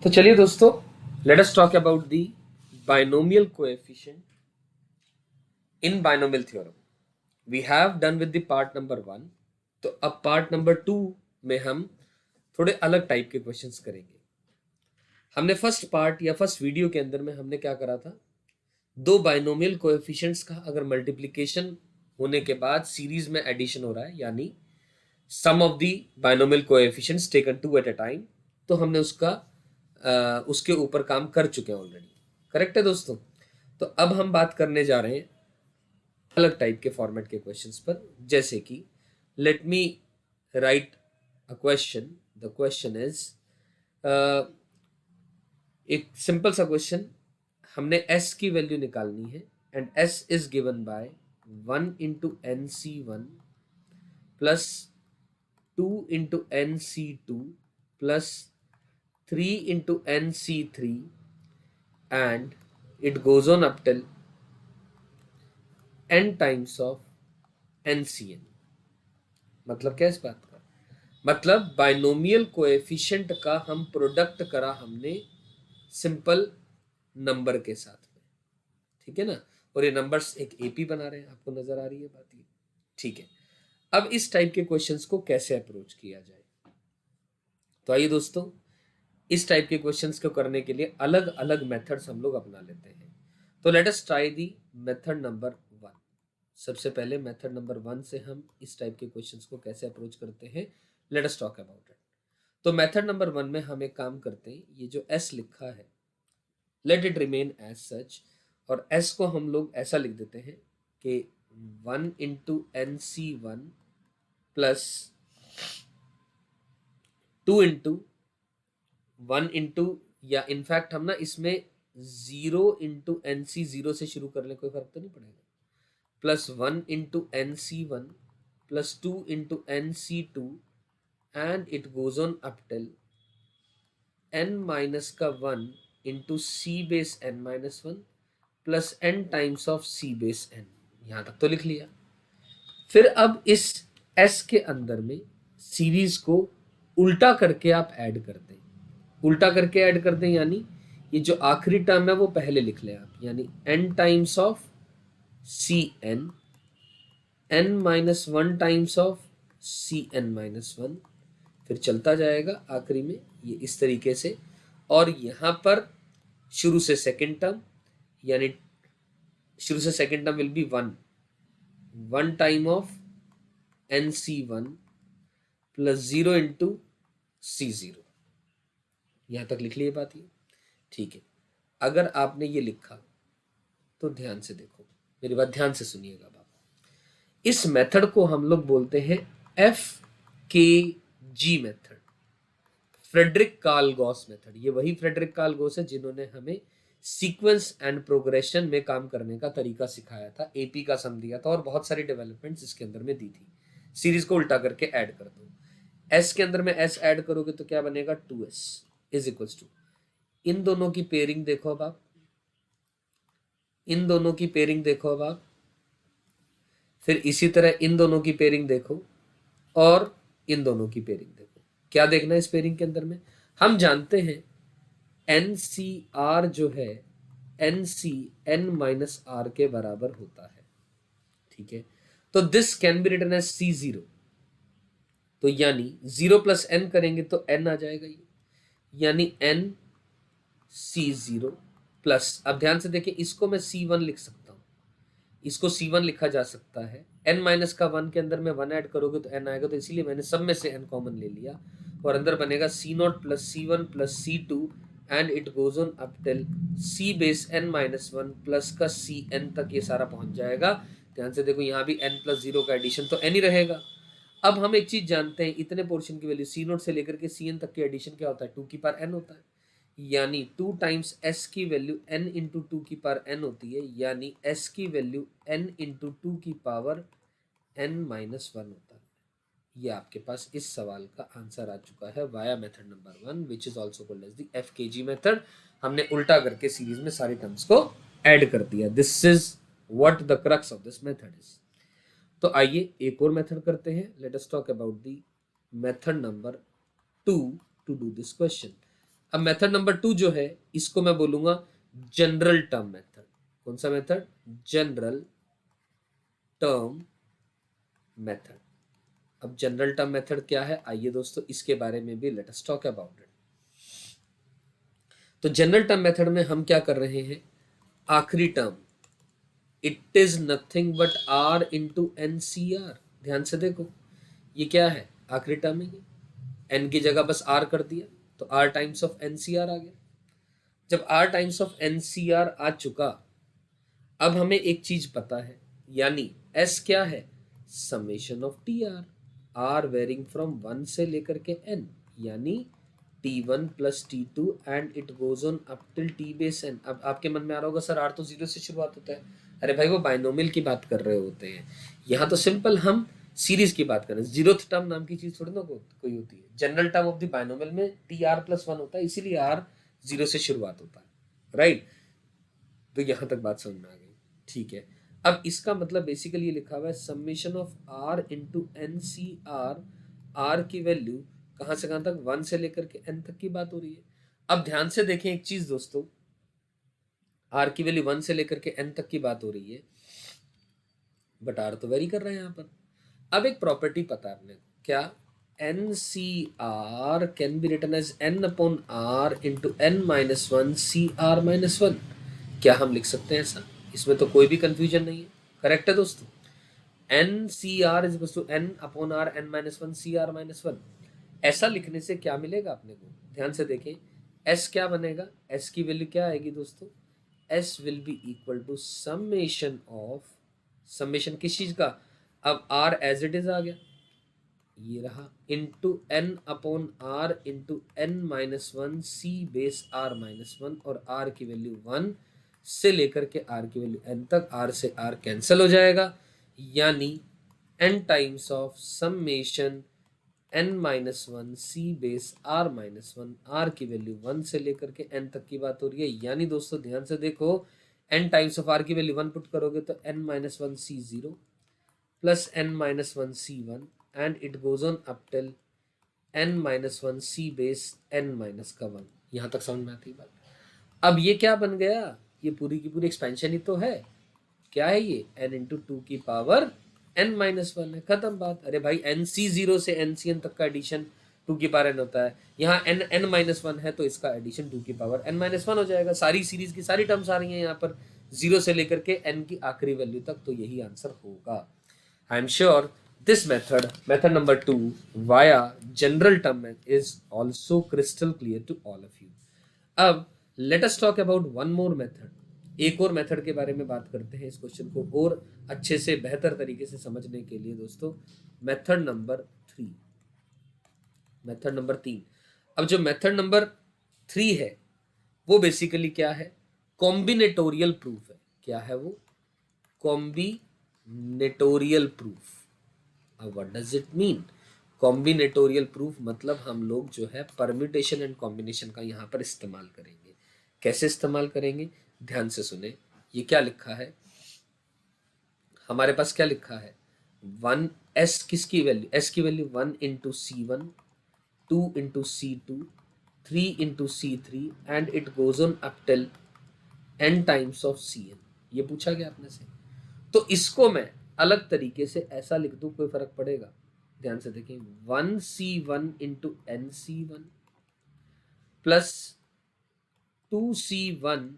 तो चलिए दोस्तों, let us talk about the binomial coefficient in binomial theorem. We have done with the part number 1। तो अब part number 2 में हम थोड़े अलग टाइप के क्वेश्चंस करेंगे। हमने फर्स्ट पार्ट या फर्स्ट वीडियो के अंदर में हमने क्या करा था, दो बाइनोमियल कोएफिशिएंट्स का अगर मल्टीप्लिकेशन होने के बाद सीरीज में एडिशन हो रहा है, यानी sum of the binomial coefficients taken two at a time, तो हमने उसके ऊपर काम कर चुके हैं ऑलरेडी। करेक्ट है दोस्तों। तो अब हम बात करने जा रहे हैं अलग टाइप के फॉर्मेट के क्वेश्चंस पर, जैसे कि let me write a question. The question is एक सिंपल सा क्वेश्चन। हमने s की वैल्यू निकालनी है and s is given by 1 into N C one plus 2 into N C two plus 3 into nc3 and it goes on up till n times of ncn। मतलब क्या इस बात का मतलब, बाइनोमियल कोएफिशिएंट का हम प्रोडक्ट करा हमने सिंपल नंबर के साथ में, ठीक है ना। और ये नंबर्स एक एपी बना रहे हैं, आपको नजर आ रही है बात ये, ठीक है। अब इस टाइप के क्वेश्चंस को कैसे अप्रोच किया जाए, तो आइए दोस्तों, इस टाइप के क्वेश्चंस को करने के लिए अलग अलग मेथड्स हम लोग अपना लेते हैं। तो let us try the method number 1। सबसे पहले मेथड नंबर 1 से हम इस टाइप के क्वेश्चंस को कैसे अप्रोच करते हैं, let us talk about it. तो मेथड नंबर 1 में हम एक काम करते हैं, ये जो s लिखा है let it remain as such, और s को हम लोग ऐसा लिख देते हैं कि 1 into N C one plus 2 into 1 into, या इनफैक्ट हम ना इसमें 0 इंटू एन सी जीरो से शुरू कर ले, कोई फर्क तो नहीं पड़ेगा, plus 1 into N C one plus 2 into N C two and it goes on up till n minus का 1 into C base n minus one plus n times of C base n। यहां तक तो लिख लिया। फिर अब इस s के अंदर में सीरीज को उल्टा करके आप ऐड कर दें। उल्टा करके ऐड कर दें यानी ये जो आखिरी टर्म है वो पहले लिख लें आप, यानी n times of C N, n minus one times of C N minus one, फिर चलता जाएगा आखिरी में ये इस तरीके से। और यहां पर शुरू से सेकेंड टर्म, यानी शुरू से second term will be one time of N C one plus 0 into C zero. यहां तक लिख लिए बात ये, ठीक है। अगर आपने ये लिखा तो ध्यान से देखो, मेरी बात ध्यान से सुनिएगा बाबा। इस मेथड को हम लोग बोलते हैं F K G method, Friedrich Karl Gauss method. ये वही फ्रेडरिक कार्ल गॉस है जिन्होंने हमें सीक्वेंस एंड प्रोग्रेशन में काम करने का तरीका सिखाया था, एपी का सम दिया था और बहुत सारी डेवलपमेंट्स इसके अंदर में दी थी। सीरीज को उल्टा करके ऐड कर दो, एस के अंदर में एस ऐड करोगे तो क्या बनेगा, 2s इज इक्वल्स टू, इन दोनों की पेयरिंग देखो अब आप, इन दोनों की पेयरिंग देखो अब आप, फिर इसी तरह इन दोनों की पेयरिंग देखो और इन दोनों की पेयरिंग देखो। क्या देखना है इस पेयरिंग के अंदर में, हम जानते हैं एन सी आर जो है N C N minus R के बराबर होता है, ठीक है। तो this can be written as C zero, तो यानी 0 प्लस एन करेंगे तो n आ जाएगा ये, यानी एन सी जीरो प्लस, अब ध्यान से देखिए इसको मैं C1 लिख सकता हूँ, इसको C1 लिखा जा सकता है। n माइनस का 1 के अंदर में 1 ऐड करोगे तो n आएगा, तो इसीलिए मैंने सब में से n कॉमन ले लिया और अंदर बनेगा C0 plus C1 plus C2 and it goes on up till C base n minus one plus का Cn तक ये सारा पहुंच जाएगा। ध्यान से देखो यहाँ भी n प्लस जीरो का एडिशन तो n ही रहेगा। अब हम एक चीज जानते हैं, इतने पोर्शन की वैल्यू C0 से लेकर के Cn तक की एडिशन क्या होता है, 2 की पावर n होता है, यानी 2 टाइम्स s की वैल्यू n इंटू टू की पावर n होती है, यानी s की वैल्यू n इंटू टू की पावर n माइनस वन होता है। ये आपके पास इस सवाल का आंसर आ चुका है via method number 1 which is also called as the FKG method. हमने उल्टा करके सीरीज में सारी टर्म्स को ऐड कर दिया। This is what the crux of this method is. तो आइए एक और मेथड करते हैं, let us talk about the method number 2 to do this question. अब मेथड नंबर 2 जो है इसको मैं बोलूंगा जनरल टर्म मेथड। कौन सा मेथड? General term method. अब जनरल टर्म मेथड क्या है, आइए दोस्तों इसके बारे में भी let us talk about it. तो जनरल टर्म मेथड में हम क्या कर रहे हैं, आखिरी term it is nothing but R into N C R. ध्यान से देखो ये क्या है, आखिरी टर्म है ये, एन की जगह बस आर कर दिया तो R times of N C R आ गया। जब R times of N C R आ चुका, अब हमें एक चीज पता है, यानी एस क्या है, summation of T R, R varying from 1 से लेकर के एन, यानी T1 plus T2 and it goes on up till T base n। अब आपके मन में आ रहा होगा सर आर तो 0 से शुरुआत होता है। अरे भाई वो बाइनोमियल की बात कर रहे होते हैं, यहाँ तो सिंपल हम सीरीज की बात कर रहे हैं। जीरोथ टर्म नाम की चीज थोड़ी ना कोई होती है। General term of the binomial में Tr+1 होता है, इसीलिए आर 0 से शुरुआत होता है, राइट। तो यहाँ तक बात समझ में आ गई, ठीक है। अब इसका मतलब बेसिकली ये लिखा हुआ है summation of R into N C R, R की वैल्यू कहाँ से कहाँ तक, 1 से लेकर के n तक की बात हो रही है। अब ध्यान से देखें एक चीज दोस्तों, आर की वैल्यू 1 से लेकर के n तक की बात हो रही है, बट आर तो वेरी कर रहे हैं यहाँ पर। अब एक प्रॉपर्टी पता है अपने को, क्या, N C R can be written as n upon R into n minus one C R minus one. क्या हम लिख सकते हैं ऐसा? इसमें तो कोई भी कंफ्यूजन नहीं है, करेक्ट है दोस्तों। N C R is to N upon R N minus one C R minus one. ऐसा लिखने से क्या मिलेगा अपने को, ध्यान से देखें, एस क्या बनेगा, एस की वैल्यू क्या आएगी दोस्तों, S will be equal to summation of, summation किस चीज का, अब आर एज इट इज आ गया, ये रहा, into N upon R into N minus one C base R minus one, और आर की वैल्यू 1 से लेकर के आर की वैल्यू n तक, आर से आर कैंसिल हो जाएगा, यानी n times of summation n minus one C base R minus one, are की वैल्यू 1 से लेकर के n तक की बात हो रही है। यानी दोस्तों ध्यान से देखो, n टाइम्स ऑफ r की वैल्यू 1 पुट करोगे तो n minus one C 0 plus n minus one C 1 and it goes on up till n minus one C base n minus का 1। यहाँ तक समझ में आती है बात। अब ये क्या बन गया, ये पूरी की पूरी एक्सपेंशन ही तो है, क्या है ये, n इंटू टू की पावर n माइनस वन है, खत्म बात। अरे भाई एन सी 0 से एन सी एन तक का एडिशन 2 की पावर n होता है, यहाँ n n माइनस वन है तो इसका एडिशन 2 की पावर n माइनस वन हो जाएगा। सारी सीरीज की सारी टर्म्स आ रही हैं यहाँ पर 0 से लेकर के n की आखिरी वैल्यू तक, तो यही आंसर होगा। I am sure this method, method number 2 via general term is also crystal clear to all of you. अब let us talk about one more method. एक और मेथड के बारे में बात करते हैं इस क्वेश्चन को और अच्छे से बेहतर तरीके से समझने के लिए दोस्तों। Method number 3, method number 3। अब जो मेथड नंबर 3 है वो बेसिकली क्या है, कॉम्बिनेटोरियल प्रूफ है। क्या है वो, कॉम्बिनेटोरियल प्रूफ। अब what does it mean, combinatorial proof मतलब हम लोग जो है परम्यूटेशन एंड कॉम्बिनेशन का यहाँ पर इस्तेमाल करेंगे। कैसे इस्तेमाल करेंगे, ध्यान से सुने। ये क्या लिखा है हमारे पास, क्या लिखा है, 1 एस किसकी वैल्यू, एस की value 1 into C 1, 2 into C 2, 3 into C 3 and it goes on up till n times of C N. ये पूछा गया अपने से, तो इसको मैं अलग तरीके से ऐसा लिख दूं, कोई फर्क पड़ेगा? ध्यान से देखें, 1c1 into N C one plus 2c1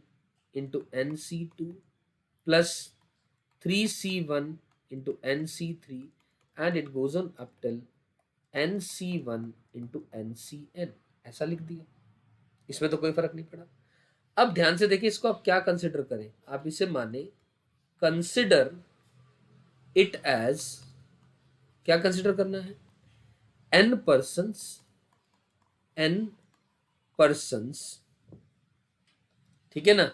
into N C two plus 3c1 into N C three and it goes on up till N C one into N C N. ऐसा लिख दिया, इसमें तो कोई फर्क नहीं पड़ा। अब ध्यान से देखिए, इसको आप क्या कंसिडर करें, आप इसे माने कंसिडर इट एज, क्या कंसिडर करना है, n persons, ठीक है ना,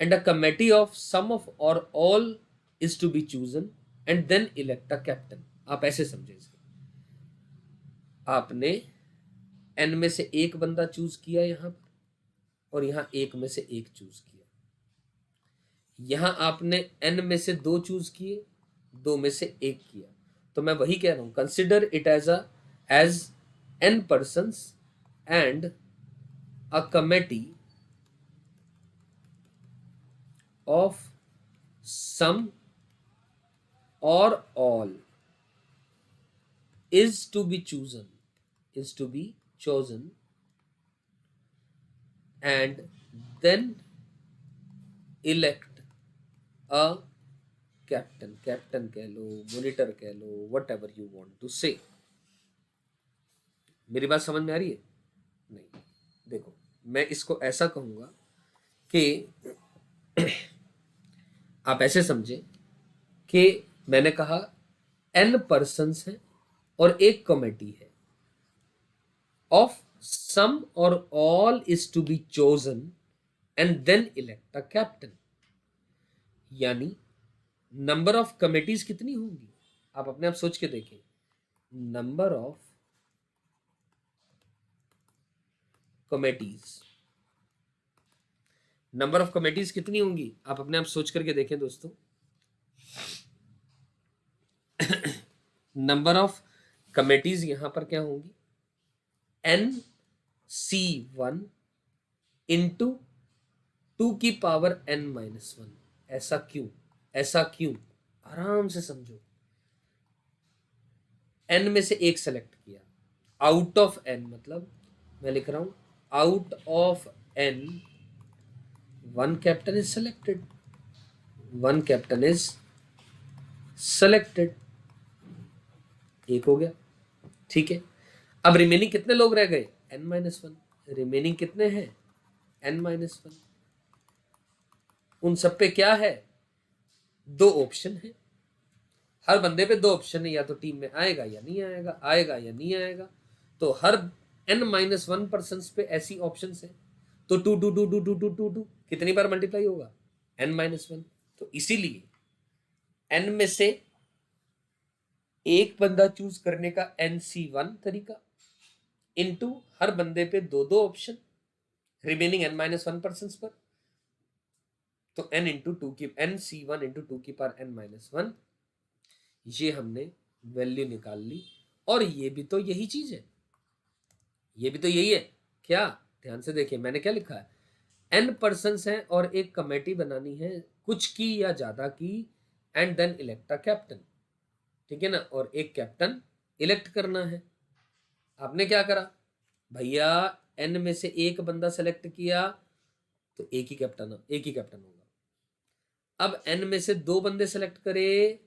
and a committee of some of or all is to be chosen and then elect a captain. आप ऐसे समझे इसको, आपने n में से एक बंदा चूज किया यहां पर, और यहां एक में से एक चूज किया, यहां आपने n में से दो चूज किए, दो में से एक किया। तो मैं वही कह रहा हूं, consider it as an persons and a committee of some or all is to be chosen and then elect a captain कह लो, monitor कह लो, whatever you want to say। मेरी बात समझ में आ रही है? नहीं। देखो, मैं इसको ऐसा कहूंगा कि आप ऐसे समझे कि मैंने कहा n पर्सन्स हैं और एक कमेटी है, ऑफ सम और all is to be chosen and then elect a captain. यानी नंबर ऑफ कमिटीज कितनी होंगी? आप अपने आप सोच के देखें। नंबर ऑफ कमिटीज कितनी होंगी? आप अपने आप सोच करके देखें दोस्तों। नंबर ऑफ कमिटीज यहां पर क्या होंगी? NC1 इंटू 2 की पावर n-1। ऐसा क्यों? आराम से समझो। n में से एक सेलेक्ट किया, आउट ऑफ n, मतलब मैं लिख रहा हूं out of n one captain is selected. एक हो गया, ठीक है। अब रिमेनिंग कितने लोग रह गए? n-1। रिमेनिंग कितने हैं? n-1। उन सब पे क्या है? 2 ऑप्शन है। हर बंदे पे 2 ऑप्शन है, या तो टीम में आएगा या नहीं आएगा। तो हर n-1 पर्सन पे ऐसी ऑप्शन है, तो 2 कितनी बार मल्टीप्लाई होगा? n-1। तो इसीलिए n में से एक बंदा चूज करने का NC1 तरीका, इनटू हर बंदे पे 2 ऑप्शन, रिमेनिंग n-1 पर्सन पर, तो NC1 इंटू 2 की पावर n-1। ये हमने वैल्यू निकाल ली। और ये भी तो यही चीज है, क्या? ध्यान से देखिए, मैंने क्या लिखा है? n पर्सन्स हैं और एक कमेटी बनानी है, कुछ की या ज्यादा की, and then elect a captain, ठीक है ना? और एक कैप्टन इलेक्ट करना है। आपने क्या करा भैया? n में से एक बंदा सेलेक्ट किया तो एक ही कैप्टन होगा। अब n में से 2 बंदे सेलेक्ट करे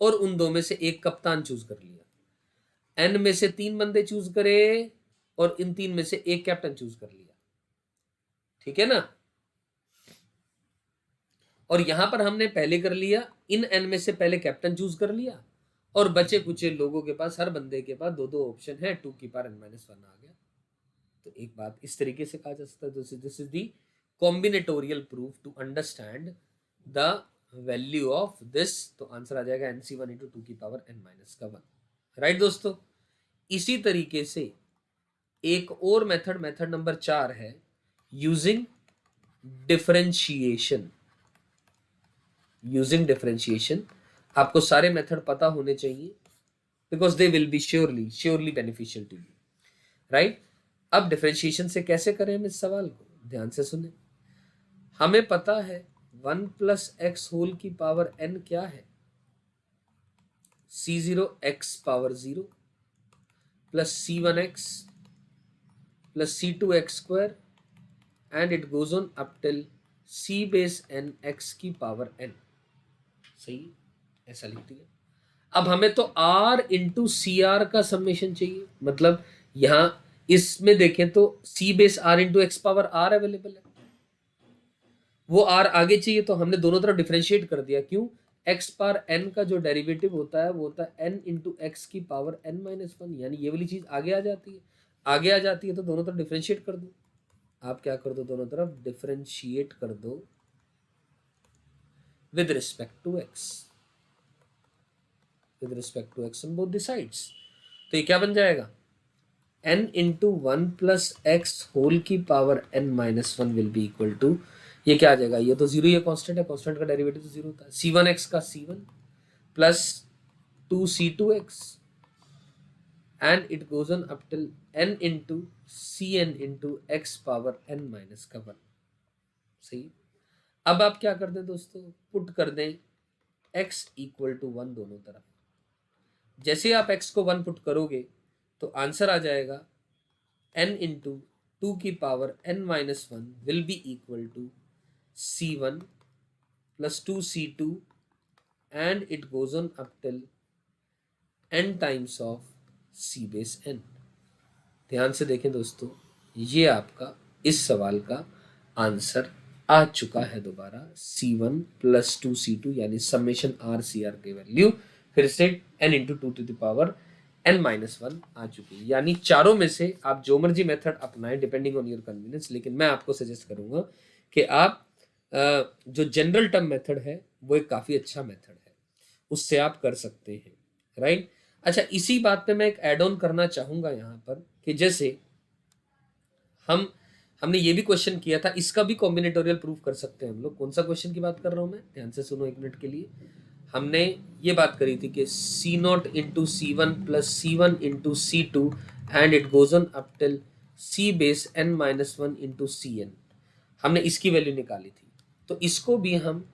और उन 2 में से एक कप्तान चूज कर लिया। n में से 3 बंदे चूज करे और इन 3 में से एक कैप्टन चूज कर लिया, ठीक है ना? और यहां पर हमने पहले कर लिया, इन n में से पहले कैप्टन चूज कर लिया, और बचे कुछ लोगों के पास, हर बंदे के पास 2 ऑप्शन है, 2 की पावर n-1 आ गया। तो एक बात इस तरीके से कहा जा सकता है, this is the combinatorial proof to understand the value of this. तो आंसर आ जाएगा NC1 इंटू 2 की पावर n-1। राइट दोस्तों? इसी तरीके से एक और मेथड नंबर 4 है, यूजिंग डिफरेंशिएशन। आपको सारे मेथड पता होने चाहिए, because they will be surely beneficial to you, right? अब डिफरेंशिएशन से कैसे करें हम इस सवाल को? ध्यान से सुने। हमें पता है 1 प्लस एक्स होल की पावर n क्या है? C0 x power 0 plus C1x plus C2 x square and it goes on up till C base n x की पावर n। सही, ऐसा लिख दिया। अब हमें तो r इंटू CR का समेशन चाहिए, मतलब यहां इसमें देखें तो C base R into X power R available है, वो R आगे चाहिए, तो हमने दोनों तरफ डिफरेंशिएट कर दिया। क्यों? x पावर n का जो डेरिवेटिव होता है वो होता है n इंटू एक्स की पावर n-1, यानी ये वाली चीज आगे आ जाती है। तो दोनों तरफ डिफरेंशिएट कर दो। आप क्या कर दो? दोनों तरफ डिफरेंशिएट कर दो with respect to x on both the sides। तो ये क्या बन जाएगा? n into 1 plus X whole की power n-1 will be equal to, ये क्या आ जाएगा? ये तो 0, ये कांस्टेंट है, कांस्टेंट का डेरिवेटिव तो 0 होता है। C1x का C1 plus 2C2x and it goes on up till n into C N into X power n minus का 1। सही। अब आप क्या कर दें दोस्तों, पुट कर दें x इक्वल टू 1 दोनों तरफ। जैसे आप x को 1 पुट करोगे तो आंसर आ जाएगा n इंटू 2 की power n minus 1 will be equal to c1 plus 2c2 and it goes on up till n times of c base n। ध्यान से देखें दोस्तों, ये आपका इस सवाल का आंसर आ चुका है दोबारा, c1 प्लस 2c2 यानी समेशन आर सी आर की वैल्यू फिर से n into 2 to the power n minus 1 आ चुकी है। यानी चारों में से आप जो मर्जी मेथड अपनाएं डिपेंडिंग ऑन योर कन्वीनियंस, लेकिन मैं आपको सजेस्ट करूंगा कि आप जो जनरल टर्म मेथड है वो एक काफ़ी अच्छा मेथड है, उससे आप कर सकते हैं। राइट। अच्छा, इसी बात पे मैं एक एड ऑन करना चाहूंगा यहाँ पर कि जैसे हमने ये भी क्वेश्चन किया था, इसका भी कॉम्बिनेटोरियल प्रूफ कर सकते हैं हम लोग। कौन सा क्वेश्चन की बात कर रहा हूँ मैं, ध्यान से सुनो एक मिनट के लिए। हमने ये बात करी थी कि C not into C one plus C one into C two and it goes on up till C base n minus 1 into C N. हमने इसकी वैल्यू निकाली थी, तो इसको भी हम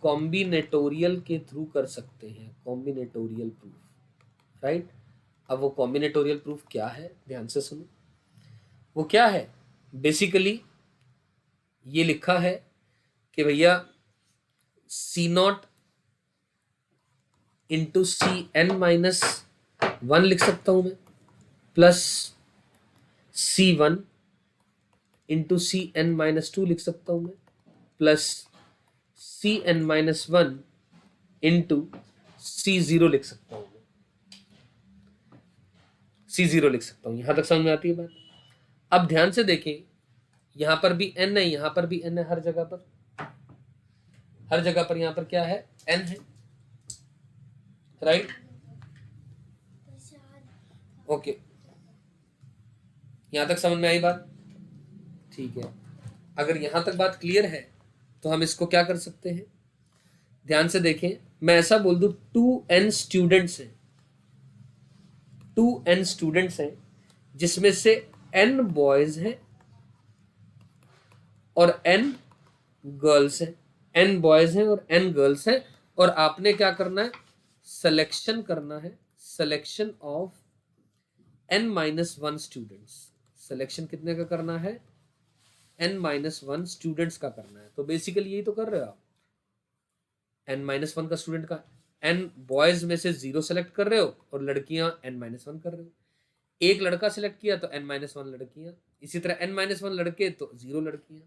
कॉम्बिनेटोरियल के थ्रू कर सकते हैं, कॉम्बिनेटोरियल प्रूफ। राइट। अब वो कॉम्बिनेटोरियल प्रूफ क्या है, ध्यान से सुनो। वो क्या है, बेसिकली ये लिखा है कि भैया C not into C N minus 1 लिख सकता हूं मैं, plus C one into C N minus 2 लिख सकता हूं मैं, plus C N minus 1 into C zero लिख सकता हूं मैं, सी जीरो लिख सकता हूं। यहां तक समझ में आती है बात। अब ध्यान से देखें, यहां पर भी n है, यहां पर भी n है, हर जगह पर यहां पर क्या है, n है। राइट। ओके, यहां तक समझ में आई बात, ठीक है। अगर यहां तक बात क्लियर है तो हम इसको क्या कर सकते हैं, ध्यान से देखें। मैं ऐसा बोल दूं 2n स्टूडेंट्स हैं, 2n स्टूडेंट्स हैं जिसमें से n बॉयज हैं और n गर्ल्स हैं, n बॉयज हैं और n गर्ल्स हैं, और आपने क्या करना है, सिलेक्शन करना है, selection of n minus 1 students. Selection कितने का करना है, n माइनस 1 स्टूडेंट्स का करना है। तो बेसिकली यही तो कर रहे हो आप, n माइनस 1 का स्टूडेंट का, n बॉयज में से 0 सेलेक्ट कर रहे हो और लड़कियां n माइनस 1 कर रहे हो। एक लड़का सेलेक्ट किया तो n माइनस 1 लड़कियां, इसी तरह n माइनस 1 लड़के तो 0 लड़कियां।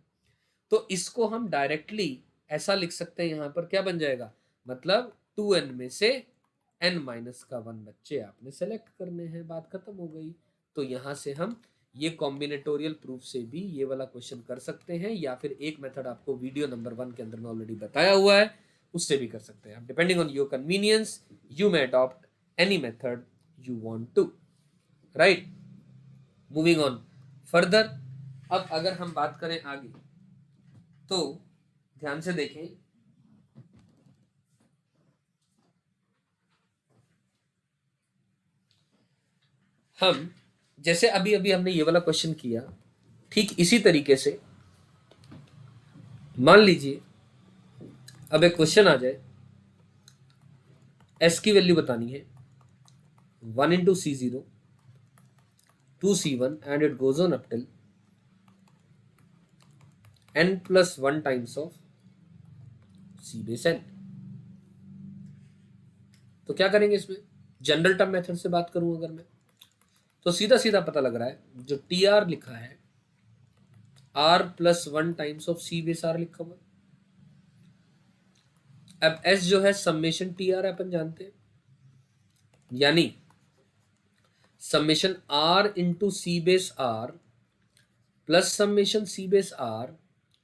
तो इसको हम डायरेक्टली ऐसा लिख सकते हैं, यहां पर क्या बन जाएगा, मतलब 2n में से n माइनस का 1 बच्चे आपने सेलेक्ट करने हैं, बात खत्म हो गई। तो यहां से हम ये कॉम्बिनेटोरियल प्रूफ से भी ये वाला क्वेश्चन कर सकते हैं, या फिर एक मेथड आपको वीडियो नंबर 1 के अंदर में ऑलरेडी बताया हुआ है, उससे भी कर सकते हैं। Depending on your convenience you may adopt any method you want to. Right. Moving on further, अब अगर हम बात करें आगे तो ध्यान से देखें, हम जैसे अभी अभी हमने ये वाला क्वेश्चन किया, ठीक इसी तरीके से मान लीजिए अब एक क्वेश्चन आ जाए, एस की वैल्यू बतानी है 1 into C zero 2c1 and it goes on up till n plus 1 times of C base n। तो क्या करेंगे इसमें, जनरल टर्म मेथड से बात करूं अगर मैं, तो सीधा सीधा पता लग रहा है, जो टी आर लिखा है r plus 1 times of C base R लिखा हुआ। अब s जो है समेशन टी आर अपन जानते हैं, यानी summation r into C base R plus summation C base R,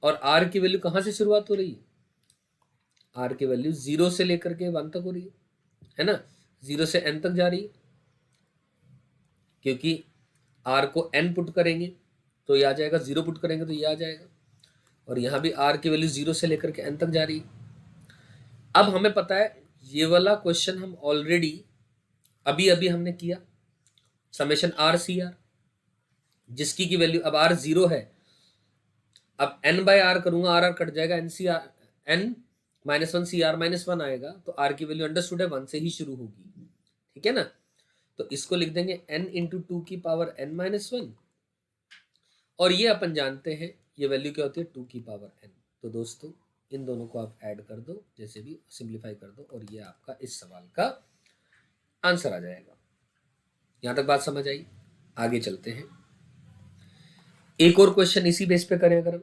और r की वैल्यू कहां से शुरुआत हो रही है, r की वैल्यू 0 से लेकर के 1 तक हो रही है ना, 0 से n तक जा रही है, क्योंकि r को n पुट करेंगे तो ये आ जाएगा, 0 पुट करेंगे तो ये आ जाएगा, और यहां भी r की वैल्यू 0 से लेकर के n तक जा रही है। अब हमें पता है ये वाला क्वेश्चन हम ऑलरेडी अभी अभी हमने किया, समेशन आर सी आर, जिसकी की वैल्यू अब r 0 है, अब n बाय आर करूंगा, आर कट जाएगा, n C R n -1 C R -1 आएगा, तो r की वैल्यू अंडरस्टूड है 1 से ही शुरू होगी, ठीक है ना। तो इसको लिख देंगे n इंटू टू की पावर n-1, और ये अपन जानते हैं ये वैल्यू क्या होती है 2 की पावर n। तो दोस्तों इन दोनों को आप ऐड कर दो, जैसे भी सिंप्लीफाई कर दो, और ये आपका इस सवाल का आंसर आ जाएगा। यहां तक बात समझ आई? आगे चलते हैं, एक और क्वेश्चन इसी बेस पे करें अगर हम,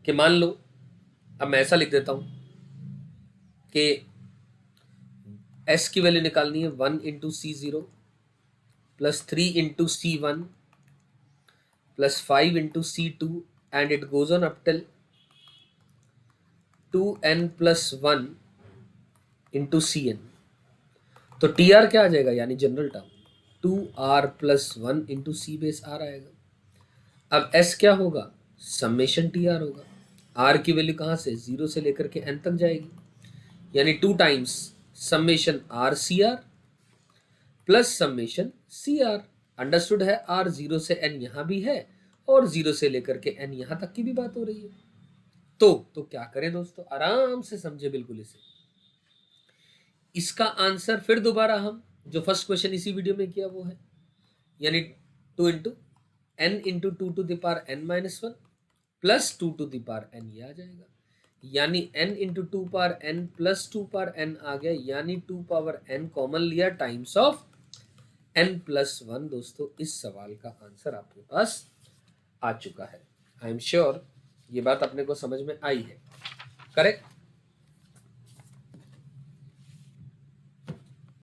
कि मान लो, अब मैं ऐसा लिख देता हूं कि s की वैल्यू निकालनी है 1 into C 0 plus 3 into C 1 plus 5 into C 2 and it goes on up till 2n plus 1 into C N. तो टी आर क्या आ जाएगा, यानी general term 2r plus 1 into C base R आएगा। अब s क्या होगा, समेशन टी आर होगा। r की वैल्यू कहाँ से 0 से लेकर के n तक जाएगी, यानी 2 times summation R C R plus summation C R. Understood है, r 0 से n यहाँ भी है और 0 से लेकर के n यहाँ तक की भी बात हो रही है। तो क्या करें दोस्तों, आराम से समझे बिल्कुल इसे। इसका आंसर फिर दोबारा हम जो फर्स्ट क्वेश्चन इसी वीडियो में किया वो है, यानी 2 into n into two to the power n-1 plus 2 to the power n, ये आ जाएगा, यानी n into two power n plus 2 power n आ गया, यानी 2 पावर n कॉमन लिया टाइम्स ऑफ n प्लस 1। दोस्तों इस सवाल का आंसर आपके पास आ चुका है। आई एम श्योर ये बात अपने को समझ में आई है, करेक्ट।